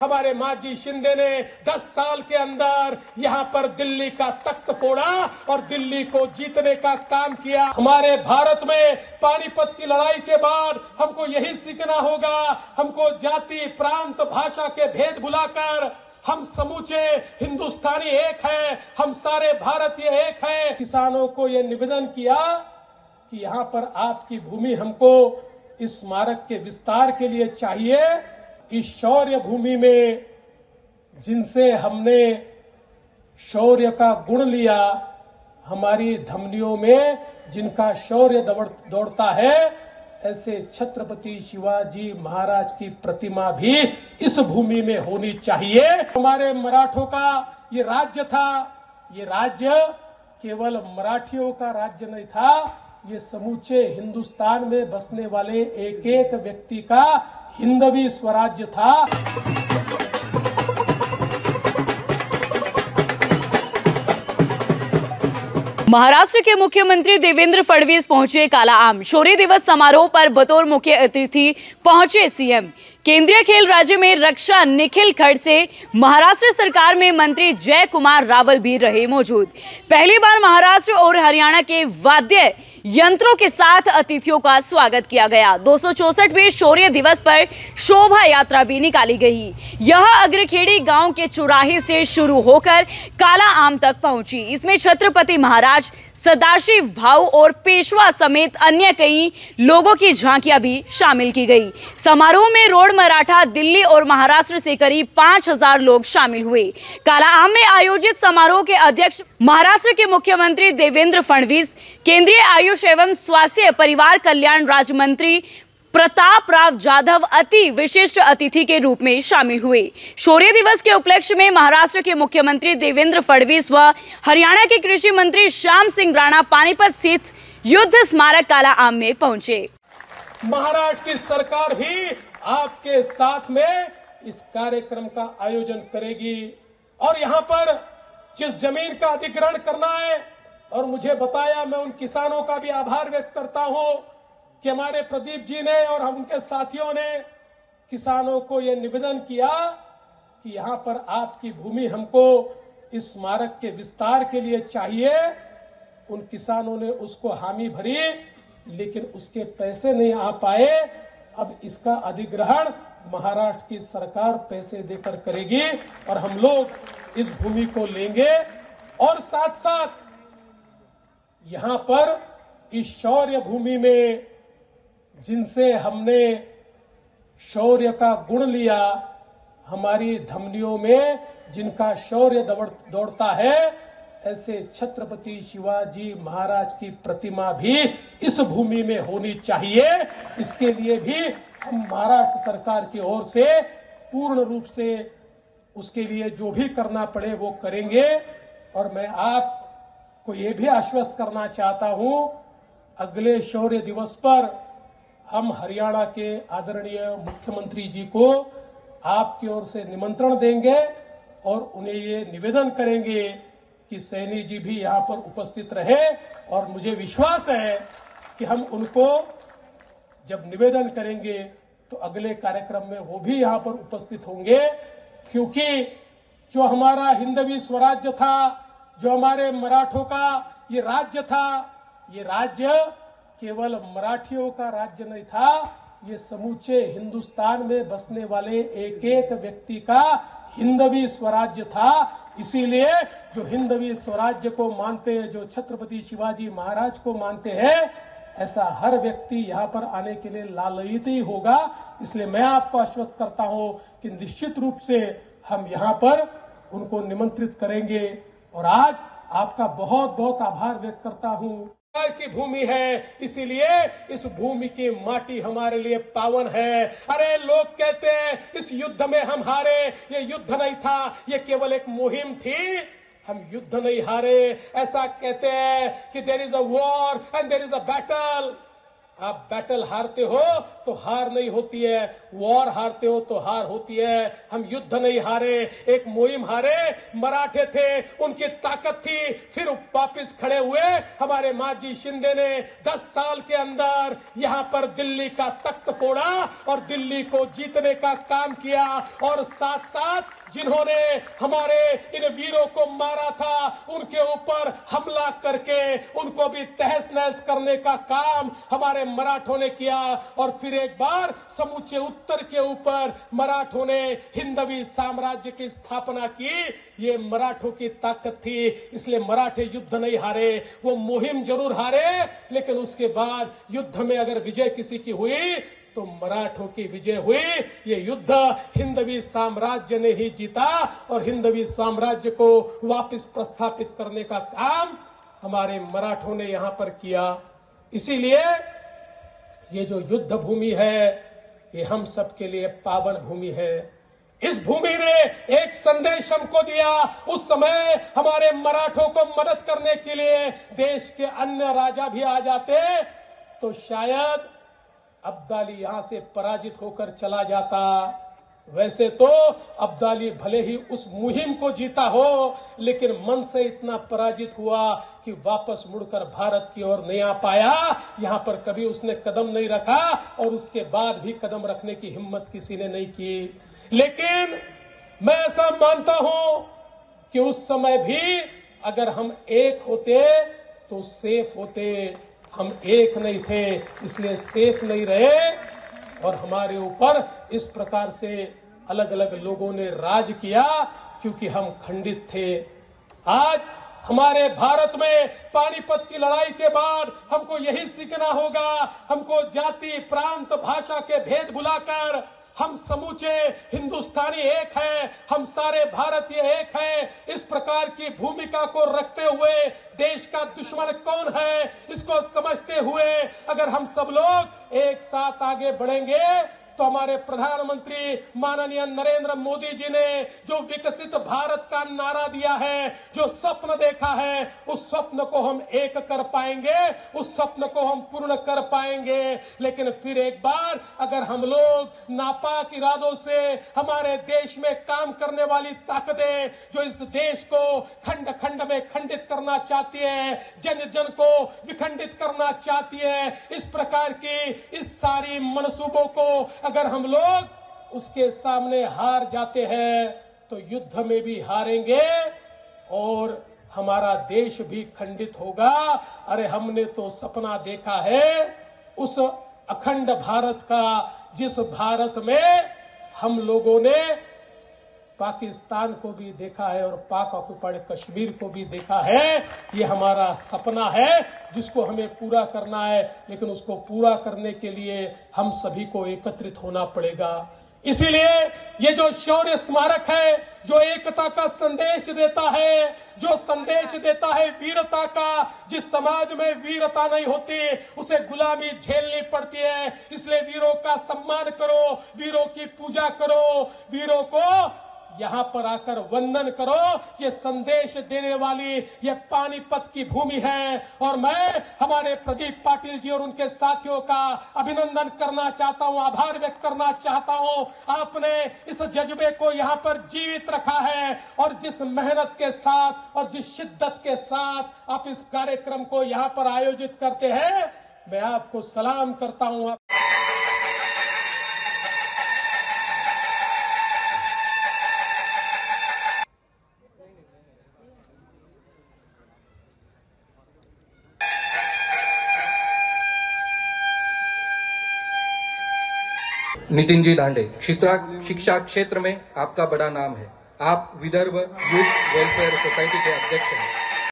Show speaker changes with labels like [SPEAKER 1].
[SPEAKER 1] हमारे माजी शिंदे ने 10 साल के अंदर यहाँ पर दिल्ली का तख्त फोड़ा और दिल्ली को जीतने का काम किया। हमारे भारत में पानीपत की लड़ाई के बाद हमको यही सीखना होगा। हमको जाति, प्रांत, भाषा के भेद भुलाकर हम समूचे हिंदुस्तानी एक है, हम सारे भारतीय एक है। किसानों को यह निवेदन किया कि यहाँ पर आपकी भूमि हमको इस स्मारक के विस्तार के लिए चाहिए। इस शौर्य भूमि में जिनसे हमने शौर्य का गुण लिया, हमारी धमनियों में जिनका शौर्य दौड़ता है, ऐसे छत्रपति शिवाजी महाराज की प्रतिमा भी इस भूमि में होनी चाहिए। हमारे मराठों का ये राज्य था। ये राज्य केवल मराठियों का राज्य नहीं था, ये समूचे हिंदुस्तान में बसने वाले एक एक व्यक्ति का हिंदवी स्वराज्य था।
[SPEAKER 2] महाराष्ट्र के मुख्यमंत्री देवेंद्र फडणवीस पहुंचे कालाआम। शौर्य दिवस समारोह पर बतौर मुख्य अतिथि पहुंचे सीएम। केंद्रीय खेल राज्य में रक्षा निखिल खड़से, महाराष्ट्र सरकार में मंत्री जय कुमार रावल भी रहे मौजूद। पहली बार महाराष्ट्र और हरियाणा के वाद्य यंत्रों के साथ अतिथियों का स्वागत किया गया। 264वें शौर्य दिवस पर शोभा यात्रा भी निकाली गई। यह अग्रखेड़ी गांव के चौराहे से शुरू होकर कालाआम तक पहुंची। इसमें छत्रपति महाराज, सदाशिव भाऊ और पेशवा समेत अन्य कई लोगों की झांकियां भी शामिल की गई। समारोह में रोड मराठा, दिल्ली और महाराष्ट्र से करीब 5000 लोग शामिल हुए। कालाआम में आयोजित समारोह के अध्यक्ष महाराष्ट्र के मुख्यमंत्री देवेंद्र फडणवीस, केंद्रीय आयुष एवं स्वास्थ्य परिवार कल्याण राज्य मंत्री प्रताप राव जाधव अति विशिष्ट अतिथि के रूप में शामिल हुए। शौर्य दिवस के उपलक्ष्य में महाराष्ट्र के मुख्यमंत्री देवेंद्र फडणवीस व हरियाणा के कृषि मंत्री श्याम सिंह राणा पानीपत स्थित युद्ध स्मारक कालाआम में पहुंचे।
[SPEAKER 1] महाराष्ट्र की सरकार भी आपके साथ में इस कार्यक्रम का आयोजन करेगी और यहाँ पर जिस जमीन का अधिग्रहण करना है, और मुझे बताया, मैं उन किसानों का भी आभार व्यक्त करता हूँ कि हमारे प्रदीप जी ने और हम उनके साथियों ने किसानों को यह निवेदन किया कि यहाँ पर आपकी भूमि हमको इस स्मारक के विस्तार के लिए चाहिए। उन किसानों ने उसको हामी भरी, लेकिन उसके पैसे नहीं आ पाए। अब इसका अधिग्रहण महाराष्ट्र की सरकार पैसे देकर करेगी और हम लोग इस भूमि को लेंगे। और साथ साथ यहाँ पर इस शौर्य भूमि में जिनसे हमने शौर्य का गुण लिया, हमारी धमनियों में जिनका शौर्य दौड़ता है, ऐसे छत्रपति शिवाजी महाराज की प्रतिमा भी इस भूमि में होनी चाहिए। इसके लिए भी हम महाराष्ट्र सरकार की ओर से पूर्ण रूप से उसके लिए जो भी करना पड़े वो करेंगे। और मैं आपको ये भी आश्वस्त करना चाहता हूं, अगले शौर्य दिवस पर हम हरियाणा के आदरणीय मुख्यमंत्री जी को आपकी ओर से निमंत्रण देंगे और उन्हें ये निवेदन करेंगे कि सैनी जी भी यहाँ पर उपस्थित रहे। और मुझे विश्वास है कि हम उनको जब निवेदन करेंगे तो अगले कार्यक्रम में वो भी यहाँ पर उपस्थित होंगे, क्योंकि जो हमारा हिंदवी स्वराज्य था, जो हमारे मराठों का ये राज्य था, ये राज्य केवल मराठियों का राज्य नहीं था, ये समूचे हिंदुस्तान में बसने वाले एक एक व्यक्ति का हिंदवी स्वराज्य था। इसीलिए जो हिंदवी स्वराज्य को मानते हैं, जो छत्रपति शिवाजी महाराज को मानते हैं, ऐसा हर व्यक्ति यहाँ पर आने के लिए लालयित ही होगा। इसलिए मैं आपको आश्वस्त करता हूँ कि निश्चित रूप से हम यहाँ पर उनको निमंत्रित करेंगे। और आज आपका बहुत बहुत आभार व्यक्त करता हूँ। की भूमि है, इसीलिए इस भूमि की माटी हमारे लिए पावन है। अरे लोग कहते हैं इस युद्ध में हम हारे, ये युद्ध नहीं था, ये केवल एक मुहिम थी, हम युद्ध नहीं हारे। ऐसा कहते हैं कि there is a war and there is a battle, आप बैटल हारते हो तो हार नहीं होती है, वॉर हारते हो तो हार होती है। हम युद्ध नहीं हारे, एक मुहिम हारे। मराठे थे, उनकी ताकत थी, फिर वापस खड़े हुए। हमारे माजी शिंदे ने 10 साल के अंदर यहां पर दिल्ली का तख्त फोड़ा और दिल्ली को जीतने का काम किया। और साथ साथ जिन्होंने हमारे इन वीरों को मारा था, उनके ऊपर हमला करके उनको भी तहस नहस करने का काम हमारे मराठों ने किया। और फिर एक बार समूचे उत्तर के ऊपर मराठों ने हिंदवी साम्राज्य की स्थापना की। ये मराठों की ताकत थी, इसलिए मराठे युद्ध नहीं हारे। वो मुहिम जरूर हारे, लेकिन उसके बाद युद्ध में अगर विजय किसी की हुई तो मराठों की विजय हुई। ये युद्ध हिंदवी साम्राज्य ने ही जीता और हिंदवी साम्राज्य को वापस प्रस्थापित करने का काम हमारे मराठों ने यहां पर किया। इसीलिए ये जो युद्ध भूमि है, ये हम सबके लिए पावन भूमि है। इस भूमि ने एक संदेश हमको दिया। उस समय हमारे मराठों को मदद करने के लिए देश के अन्य राजा भी आ जाते तो शायद अब्दाली यहां से पराजित होकर चला जाता। वैसे तो अब्दाली भले ही उस मुहिम को जीता हो, लेकिन मन से इतना पराजित हुआ कि वापस मुड़कर भारत की ओर नहीं आ पाया। यहां पर कभी उसने कदम नहीं रखा और उसके बाद भी कदम रखने की हिम्मत किसी ने नहीं की। लेकिन मैं ऐसा मानता हूं कि उस समय भी अगर हम एक होते तो सेफ होते। हम एक नहीं थे, इसलिए सेफ नहीं रहे और हमारे ऊपर इस प्रकार से अलग अलग लोगों ने राज किया, क्योंकि हम खंडित थे। आज हमारे भारत में पानीपत की लड़ाई के बाद हमको यही सीखना होगा। हमको जाति, प्रांत, भाषा के भेद भुलाकर हम समूचे हिंदुस्तानी एक हैं, हम सारे भारतीय एक हैं। इस प्रकार की भूमिका को रखते हुए देश का दुश्मन कौन है, इसको समझते हुए अगर हम सब लोग एक साथ आगे बढ़ेंगे तो हमारे प्रधानमंत्री माननीय नरेंद्र मोदी जी ने जो विकसित भारत का नारा दिया है, जो स्वप्न देखा है, उस स्वप्न को हम एक कर पाएंगे, उस स्वप्न को हम पूर्ण कर पाएंगे। लेकिन फिर एक बार अगर हम लोग नापाक इरादों से हमारे देश में काम करने वाली ताकतें जो इस देश को खंड खंड में खंडित करना चाहती है, जन जन को विखंडित करना चाहती है, इस प्रकार की इस सारी मनसूबों को अगर हम लोग उसके सामने हार जाते हैं तो युद्ध में भी हारेंगे और हमारा देश भी खंडित होगा। अरे हमने तो सपना देखा है उस अखंड भारत का, जिस भारत में हम लोगों ने पाकिस्तान को भी देखा है और पाक ऑक्युपाइड कश्मीर को भी देखा है। ये हमारा सपना है जिसको हमें पूरा करना है, लेकिन उसको पूरा करने के लिए हम सभी को एकत्रित होना पड़ेगा। इसीलिए ये जो शौर्य स्मारक है, जो एकता का संदेश देता है, जो संदेश देता है वीरता का, जिस समाज में वीरता नहीं होती उसे गुलामी झेलनी पड़ती है। इसलिए वीरों का सम्मान करो, वीरों की पूजा करो, वीरों को यहां पर आकर वंदन करो। ये संदेश देने वाली ये पानीपत की भूमि है और मैं हमारे प्रदीप पाटिल जी और उनके साथियों का अभिनंदन करना चाहता हूं, आभार व्यक्त करना चाहता हूं। आपने इस जज्बे को यहां पर जीवित रखा है और जिस मेहनत के साथ और जिस शिद्दत के साथ आप इस कार्यक्रम को यहां पर आयोजित करते हैं, मैं आपको सलाम करता हूं।
[SPEAKER 3] नितिन जी दांडे, शिक्षा क्षेत्र में आपका बड़ा नाम है। आप विदर्भ यूथ वेलफेयर सोसाइटी के अध्यक्ष हैं।